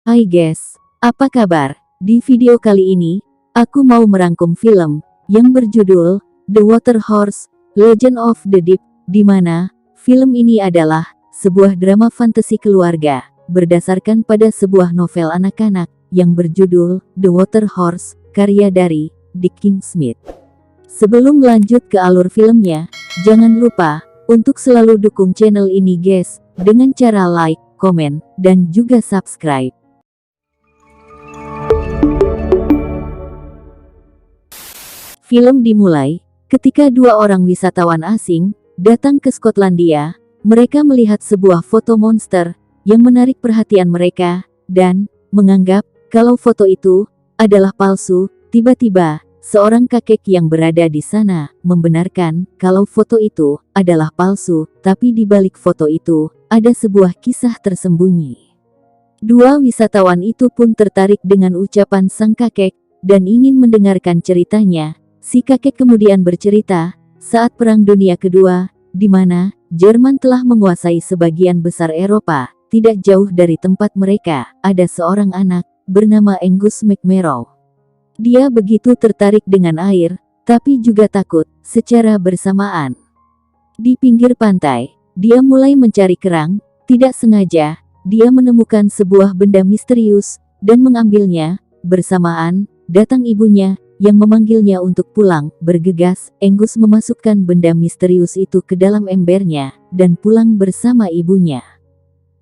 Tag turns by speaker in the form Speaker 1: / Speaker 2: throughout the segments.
Speaker 1: Hai guys, apa kabar? Di video kali ini, aku mau merangkum film yang berjudul The Water Horse, Legend of the Deep, di mana film ini adalah sebuah drama fantasi keluarga berdasarkan pada sebuah novel anak-anak yang berjudul The Water Horse, karya dari Dick Smith. Sebelum lanjut ke alur filmnya, jangan lupa untuk selalu dukung channel ini guys, dengan cara like, komen, dan juga subscribe. Film dimulai ketika dua orang wisatawan asing datang ke Skotlandia. Mereka melihat sebuah foto monster yang menarik perhatian mereka dan menganggap kalau foto itu adalah palsu. Tiba-tiba, seorang kakek yang berada di sana membenarkan kalau foto itu adalah palsu, tapi di balik foto itu ada sebuah kisah tersembunyi. Dua wisatawan itu pun tertarik dengan ucapan sang kakek dan ingin mendengarkan ceritanya. Si kakek kemudian bercerita, saat Perang Dunia Kedua, di mana Jerman telah menguasai sebagian besar Eropa, tidak jauh dari tempat mereka, ada seorang anak bernama Angus McMurrough. Dia begitu tertarik dengan air, tapi juga takut secara bersamaan. Di pinggir pantai, dia mulai mencari kerang. Tidak sengaja, dia menemukan sebuah benda misterius dan mengambilnya. Bersamaan, datang ibunya yang memanggilnya untuk pulang. Bergegas, Angus memasukkan benda misterius itu ke dalam embernya dan pulang bersama ibunya.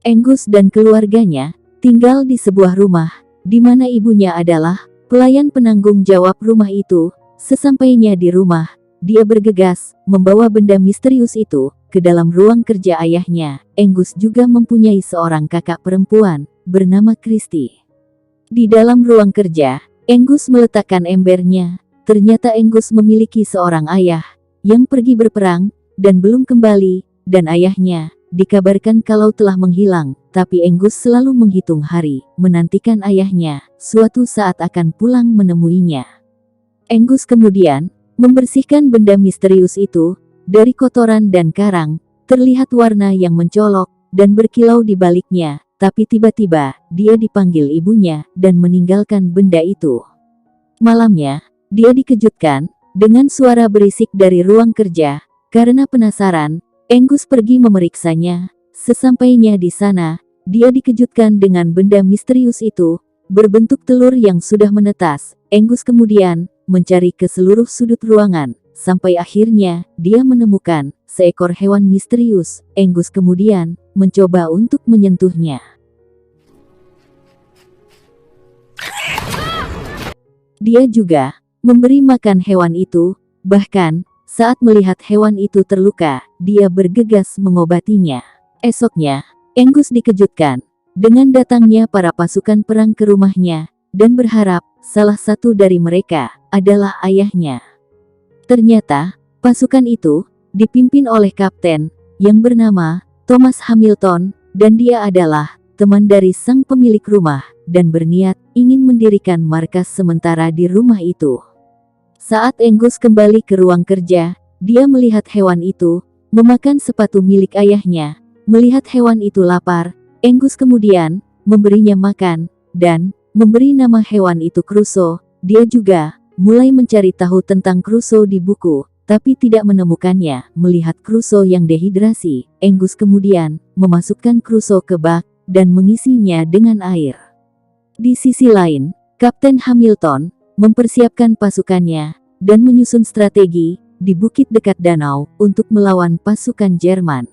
Speaker 1: Angus dan keluarganya tinggal di sebuah rumah, di mana ibunya adalah pelayan penanggung jawab rumah itu. Sesampainya di rumah, dia bergegas membawa benda misterius itu ke dalam ruang kerja ayahnya. Angus juga mempunyai seorang kakak perempuan bernama Christy. Di dalam ruang kerja, Angus meletakkan embernya. Ternyata Angus memiliki seorang ayah yang pergi berperang dan belum kembali, dan ayahnya dikabarkan kalau telah menghilang. Tapi Angus selalu menghitung hari, menantikan ayahnya suatu saat akan pulang menemuinya. Angus kemudian membersihkan benda misterius itu dari kotoran dan karang. Terlihat warna yang mencolok dan berkilau di baliknya. Tapi tiba-tiba, dia dipanggil ibunya dan meninggalkan benda itu. Malamnya, dia dikejutkan dengan suara berisik dari ruang kerja. Karena penasaran, Angus pergi memeriksanya. Sesampainya di sana, dia dikejutkan dengan benda misterius itu, berbentuk telur yang sudah menetas. Angus kemudian mencari ke seluruh sudut ruangan, sampai akhirnya dia menemukan seekor hewan misterius. Angus kemudian mencoba untuk menyentuhnya. Dia juga memberi makan hewan itu. Bahkan, saat melihat hewan itu terluka, dia bergegas mengobatinya. Esoknya, Angus dikejutkan dengan datangnya para pasukan perang ke rumahnya, dan berharap salah satu dari mereka adalah ayahnya. Ternyata, pasukan itu dipimpin oleh kapten yang bernama Thomas Hamilton, dan dia adalah teman dari sang pemilik rumah, dan berniat ingin mendirikan markas sementara di rumah itu. Saat Angus kembali ke ruang kerja, dia melihat hewan itu memakan sepatu milik ayahnya. Melihat hewan itu lapar, Angus kemudian memberinya makan dan memberi nama hewan itu Crusoe. Dia juga mulai mencari tahu tentang Crusoe di buku, tapi tidak menemukannya. Melihat Crusoe yang dehidrasi, Angus kemudian memasukkan Crusoe ke bak dan mengisinya dengan air. Di sisi lain, Kapten Hamilton mempersiapkan pasukannya dan menyusun strategi di bukit dekat danau untuk melawan pasukan Jerman.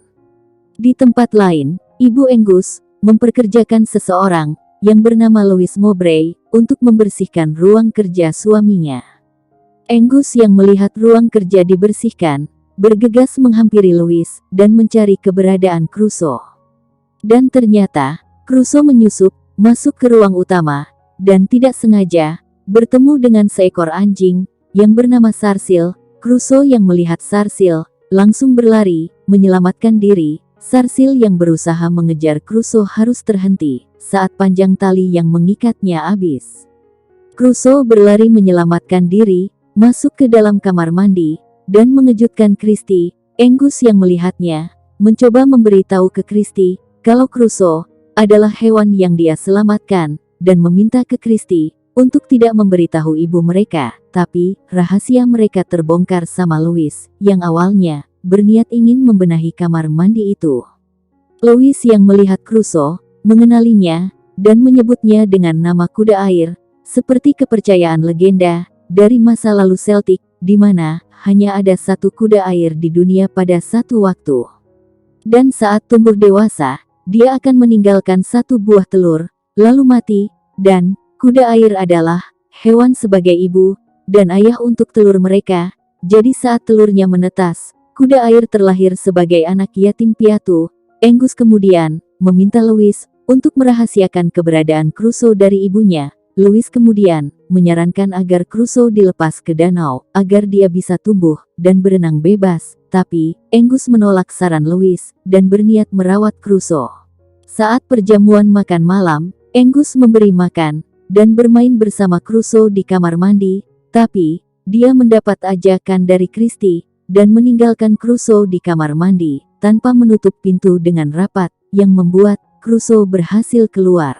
Speaker 1: Di tempat lain, Ibu Angus memperkerjakan seseorang yang bernama Louis Mowbray untuk membersihkan ruang kerja suaminya. Angus yang melihat ruang kerja dibersihkan, bergegas menghampiri Louis dan mencari keberadaan Crusoe. Dan ternyata, Crusoe menyusup masuk ke ruang utama, dan tidak sengaja bertemu dengan seekor anjing yang bernama Sarsil. Crusoe yang melihat Sarsil langsung berlari, menyelamatkan diri. Sarsil yang berusaha mengejar Crusoe harus terhenti saat panjang tali yang mengikatnya habis. Crusoe berlari menyelamatkan diri, masuk ke dalam kamar mandi, dan mengejutkan Christy. Angus yang melihatnya mencoba memberitahu ke Christy kalau Crusoe adalah hewan yang dia selamatkan, dan meminta ke Christy untuk tidak memberitahu ibu mereka. Tapi, rahasia mereka terbongkar sama Louis, yang awalnya berniat ingin membenahi kamar mandi itu. Louis yang melihat Crusoe, mengenalinya, dan menyebutnya dengan nama kuda air, seperti kepercayaan legenda dari masa lalu Celtic, di mana hanya ada satu kuda air di dunia pada satu waktu. Dan saat tumbuh dewasa, dia akan meninggalkan satu buah telur, lalu mati, dan kuda air adalah hewan sebagai ibu dan ayah untuk telur mereka. Jadi saat telurnya menetas, kuda air terlahir sebagai anak yatim piatu. Angus kemudian meminta Louis untuk merahasiakan keberadaan Crusoe dari ibunya. Louis kemudian menyarankan agar Crusoe dilepas ke danau agar dia bisa tumbuh dan berenang bebas. Tapi, Angus menolak saran Louis dan berniat merawat Crusoe. Saat perjamuan makan malam, Angus memberi makan dan bermain bersama Crusoe di kamar mandi. Tapi, dia mendapat ajakan dari Christy dan meninggalkan Crusoe di kamar mandi tanpa menutup pintu dengan rapat, yang membuat Crusoe berhasil keluar.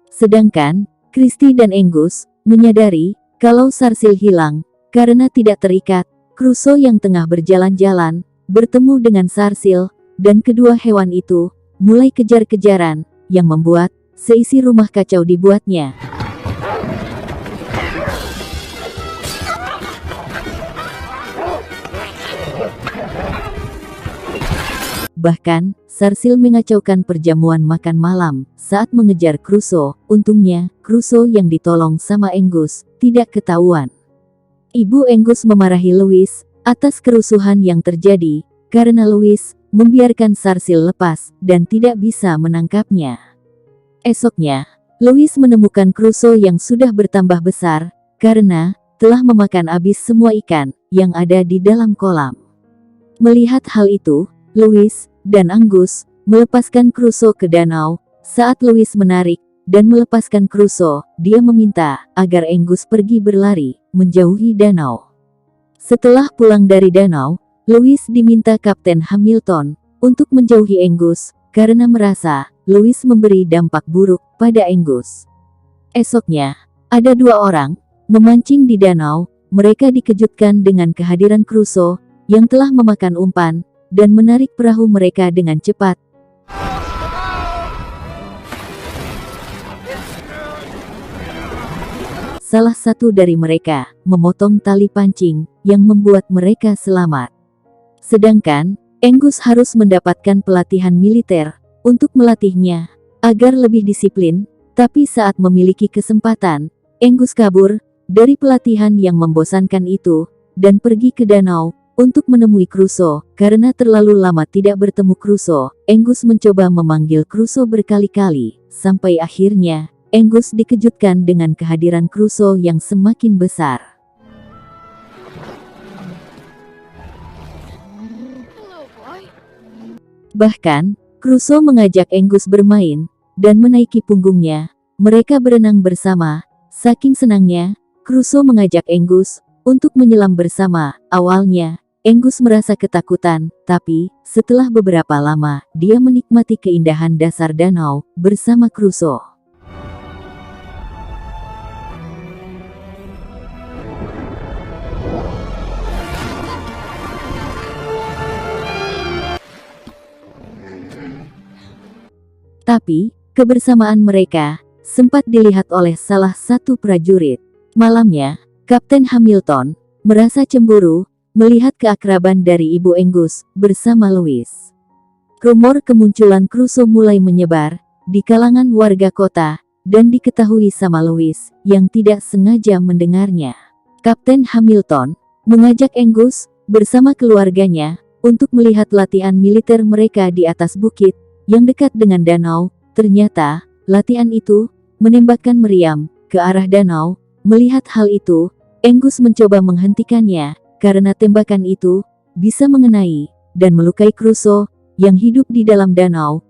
Speaker 1: Sedangkan, Christy dan Angus menyadari kalau Sarsil hilang karena tidak terikat. Crusoe yang tengah berjalan-jalan bertemu dengan Sarsil, dan kedua hewan itu mulai kejar-kejaran, yang membuat seisi rumah kacau dibuatnya. Bahkan, Sarsil mengacaukan perjamuan makan malam saat mengejar Crusoe. Untungnya, Crusoe yang ditolong sama Angus tidak ketahuan. Ibu Angus memarahi Louis atas kerusuhan yang terjadi karena Louis membiarkan Sarsil lepas dan tidak bisa menangkapnya. Esoknya, Louis menemukan Crusoe yang sudah bertambah besar karena telah memakan habis semua ikan yang ada di dalam kolam. Melihat hal itu, Louis dan Angus melepaskan Crusoe ke danau. Saat Louis menarik dan melepaskan Crusoe, dia meminta agar Angus pergi berlari menjauhi danau. Setelah pulang dari danau, Louis diminta Kapten Hamilton untuk menjauhi Angus karena merasa Louis memberi dampak buruk pada Angus. Esoknya, ada dua orang memancing di danau. Mereka dikejutkan dengan kehadiran Crusoe yang telah memakan umpan dan menarik perahu mereka dengan cepat. Salah satu dari mereka memotong tali pancing yang membuat mereka selamat. Sedangkan, Angus harus mendapatkan pelatihan militer untuk melatihnya agar lebih disiplin, tapi saat memiliki kesempatan, Angus kabur dari pelatihan yang membosankan itu dan pergi ke danau untuk menemui Crusoe. Karena terlalu lama tidak bertemu Crusoe, Angus mencoba memanggil Crusoe berkali-kali, sampai akhirnya Angus dikejutkan dengan kehadiran Crusoe yang semakin besar. Bahkan, Crusoe mengajak Angus bermain dan menaiki punggungnya. Mereka berenang bersama. Saking senangnya, Crusoe mengajak Angus untuk menyelam bersama. Awalnya, Angus merasa ketakutan, tapi setelah beberapa lama, dia menikmati keindahan dasar danau bersama Crusoe. Tapi, kebersamaan mereka sempat dilihat oleh salah satu prajurit. Malamnya, Kapten Hamilton merasa cemburu melihat keakraban dari Ibu Angus bersama Louis. Rumor kemunculan Crusoe mulai menyebar di kalangan warga kota dan diketahui sama Louis yang tidak sengaja mendengarnya. Kapten Hamilton mengajak Angus bersama keluarganya untuk melihat latihan militer mereka di atas bukit yang dekat dengan danau. Ternyata, latihan itu menembakkan meriam ke arah danau. Melihat hal itu, Angus mencoba menghentikannya, karena tembakan itu bisa mengenai dan melukai Crusoe yang hidup di dalam danau.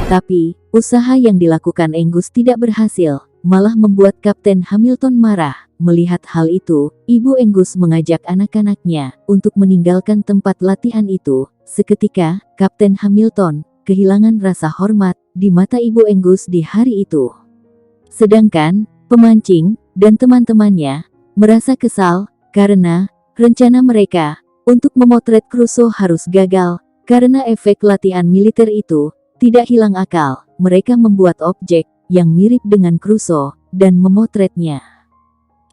Speaker 1: Tapi, usaha yang dilakukan Angus tidak berhasil, malah membuat Kapten Hamilton marah. Melihat hal itu, Ibu Angus mengajak anak-anaknya untuk meninggalkan tempat latihan itu. Seketika, Kapten Hamilton kehilangan rasa hormat di mata Ibu Angus di hari itu. Sedangkan, pemancing dan teman-temannya merasa kesal karena rencana mereka untuk memotret Crusoe harus gagal. Karena efek latihan militer itu tidak hilang akal, mereka membuat objek yang mirip dengan Crusoe dan memotretnya.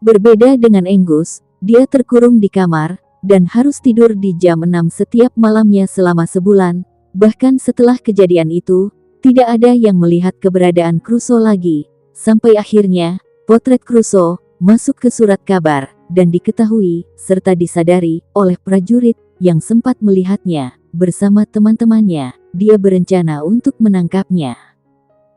Speaker 1: Berbeda dengan Angus, dia terkurung di kamar dan harus tidur di jam 6 setiap malamnya selama sebulan. Bahkan setelah kejadian itu, tidak ada yang melihat keberadaan Crusoe lagi. Sampai akhirnya, potret Crusoe masuk ke surat kabar dan diketahui serta disadari oleh prajurit yang sempat melihatnya bersama teman-temannya. Dia berencana untuk menangkapnya.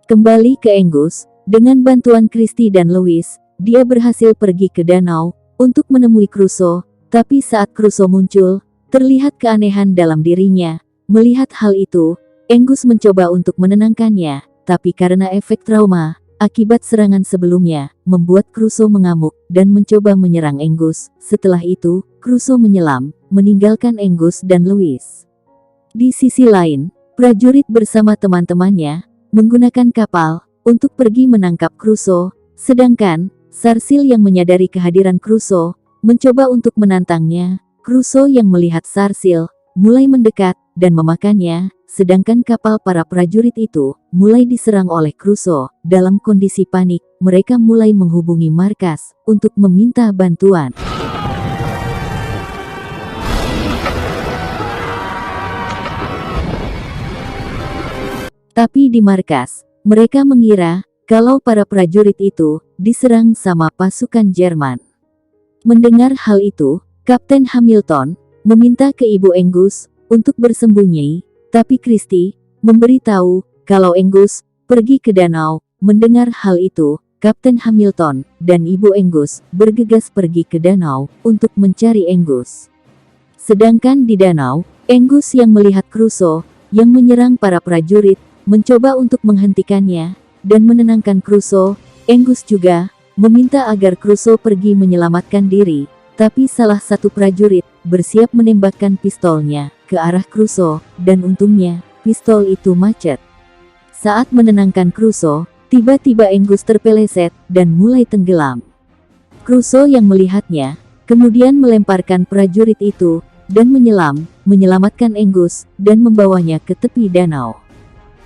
Speaker 1: Kembali ke Angus, dengan bantuan Christie dan Louis, dia berhasil pergi ke danau untuk menemui Crusoe. Tapi saat Crusoe muncul, terlihat keanehan dalam dirinya. Melihat hal itu, Angus mencoba untuk menenangkannya, tapi karena efek trauma akibat serangan sebelumnya, membuat Crusoe mengamuk dan mencoba menyerang Angus. Setelah itu, Crusoe menyelam, meninggalkan Angus dan Louis. Di sisi lain, prajurit bersama teman-temannya menggunakan kapal untuk pergi menangkap Crusoe, sedangkan Sarsil yang menyadari kehadiran Crusoe mencoba untuk menantangnya. Crusoe yang melihat Sarsil mulai mendekat dan memakannya, sedangkan kapal para prajurit itu mulai diserang oleh Crusoe. Dalam kondisi panik, mereka mulai menghubungi markas untuk meminta bantuan. Tapi di markas, mereka mengira kalau para prajurit itu diserang sama pasukan Jerman. Mendengar hal itu, Kapten Hamilton meminta ke Ibu Angus untuk bersembunyi, tapi Christie memberitahu kalau Angus pergi ke danau. Mendengar hal itu, Kapten Hamilton dan Ibu Angus bergegas pergi ke danau untuk mencari Angus. Sedangkan di danau, Angus yang melihat Crusoe yang menyerang para prajurit mencoba untuk menghentikannya dan menenangkan Crusoe. Angus juga meminta agar Crusoe pergi menyelamatkan diri, tapi salah satu prajurit bersiap menembakkan pistolnya ke arah Crusoe, dan untungnya pistol itu macet. Saat menenangkan Crusoe, tiba-tiba Angus terpeleset dan mulai tenggelam. Crusoe yang melihatnya kemudian melemparkan prajurit itu dan menyelam, menyelamatkan Angus dan membawanya ke tepi danau.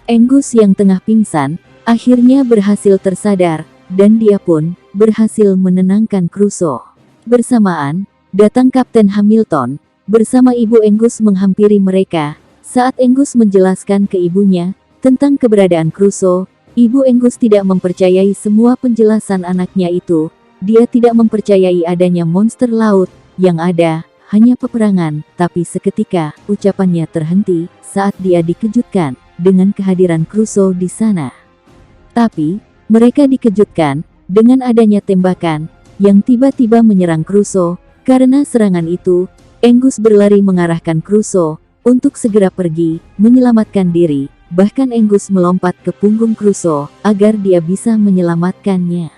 Speaker 1: Angus yang tengah pingsan akhirnya berhasil tersadar, dan dia pun berhasil menenangkan Crusoe. Bersamaan, datang Kapten Hamilton bersama Ibu Angus menghampiri mereka. Saat Angus menjelaskan ke ibunya tentang keberadaan Crusoe, Ibu Angus tidak mempercayai semua penjelasan anaknya itu. Dia tidak mempercayai adanya monster laut, yang ada hanya peperangan. Tapi seketika, ucapannya terhenti saat dia dikejutkan dengan kehadiran Crusoe di sana. Tapi, mereka dikejutkan dengan adanya tembakan yang tiba-tiba menyerang Crusoe. Karena serangan itu, Angus berlari mengarahkan Crusoe untuk segera pergi, menyelamatkan diri. Bahkan Angus melompat ke punggung Crusoe agar dia bisa menyelamatkannya.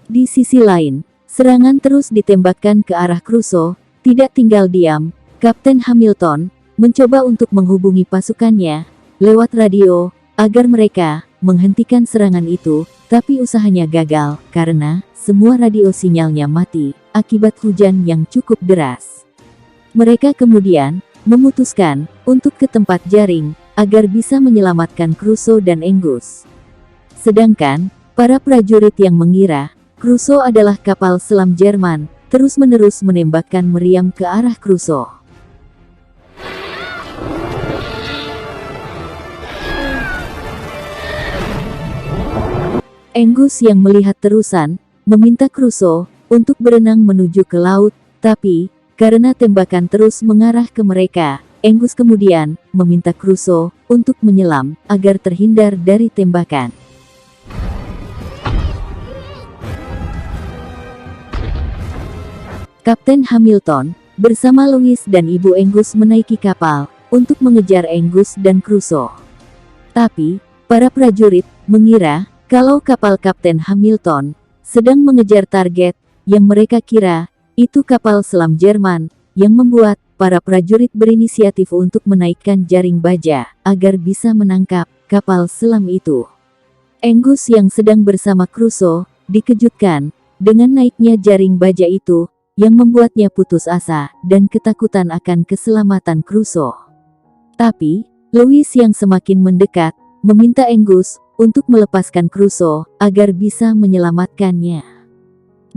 Speaker 1: Di sisi lain, serangan terus ditembakkan ke arah Crusoe. Tidak tinggal diam, Kapten Hamilton mencoba untuk menghubungi pasukannya lewat radio agar mereka menghentikan serangan itu, tapi usahanya gagal karena semua radio sinyalnya mati akibat hujan yang cukup deras. Mereka kemudian memutuskan untuk ke tempat jaring agar bisa menyelamatkan Crusoe dan Angus. Sedangkan para prajurit yang mengira Crusoe adalah kapal selam Jerman terus-menerus menembakkan meriam ke arah Crusoe. Angus yang melihat terusan meminta Crusoe untuk berenang menuju ke laut, tapi karena tembakan terus mengarah ke mereka, Angus kemudian meminta Crusoe untuk menyelam agar terhindar dari tembakan. Kapten Hamilton bersama Louis dan Ibu Angus menaiki kapal untuk mengejar Angus dan Crusoe. Tapi Para prajurit mengira kalau kapal Kapten Hamilton sedang mengejar target yang mereka kira itu kapal selam Jerman, yang membuat para prajurit berinisiatif untuk menaikkan jaring baja agar bisa menangkap kapal selam itu. Angus yang sedang bersama Crusoe dikejutkan dengan naiknya jaring baja itu, yang membuatnya putus asa dan ketakutan akan keselamatan Crusoe. Tapi, Lewis yang semakin mendekat, meminta Angus untuk melepaskan Crusoe agar bisa menyelamatkannya.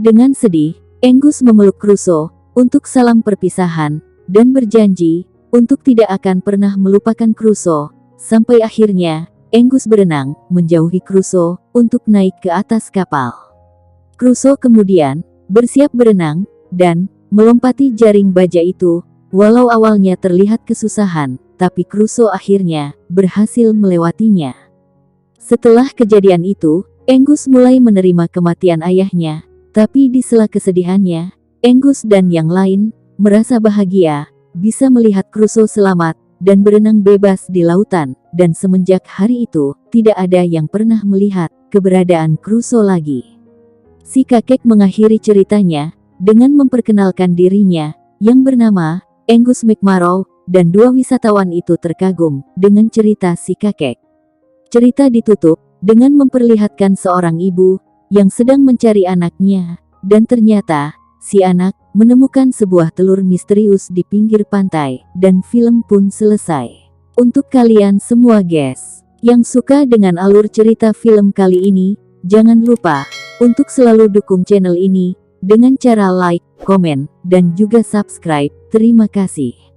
Speaker 1: Dengan sedih, Angus memeluk Crusoe untuk salam perpisahan, dan berjanji untuk tidak akan pernah melupakan Crusoe, sampai akhirnya Angus berenang menjauhi Crusoe untuk naik ke atas kapal. Crusoe kemudian bersiap berenang dan melompati jaring baja itu. Walau awalnya terlihat kesusahan, tapi Crusoe akhirnya berhasil melewatinya. Setelah kejadian itu, Angus mulai menerima kematian ayahnya, tapi di sela kesedihannya, Angus dan yang lain merasa bahagia bisa melihat Crusoe selamat dan berenang bebas di lautan, dan semenjak hari itu tidak ada yang pernah melihat keberadaan Crusoe lagi. Si kakek mengakhiri ceritanya dengan memperkenalkan dirinya yang bernama Angus McMurrow, dan dua wisatawan itu terkagum dengan cerita si kakek. Cerita ditutup dengan memperlihatkan seorang ibu yang sedang mencari anaknya, dan ternyata si anak menemukan sebuah telur misterius di pinggir pantai, dan film pun selesai. Untuk kalian semua guys yang suka dengan alur cerita film kali ini, jangan lupa untuk selalu dukung channel ini dengan cara like, komen, dan juga subscribe. Terima kasih.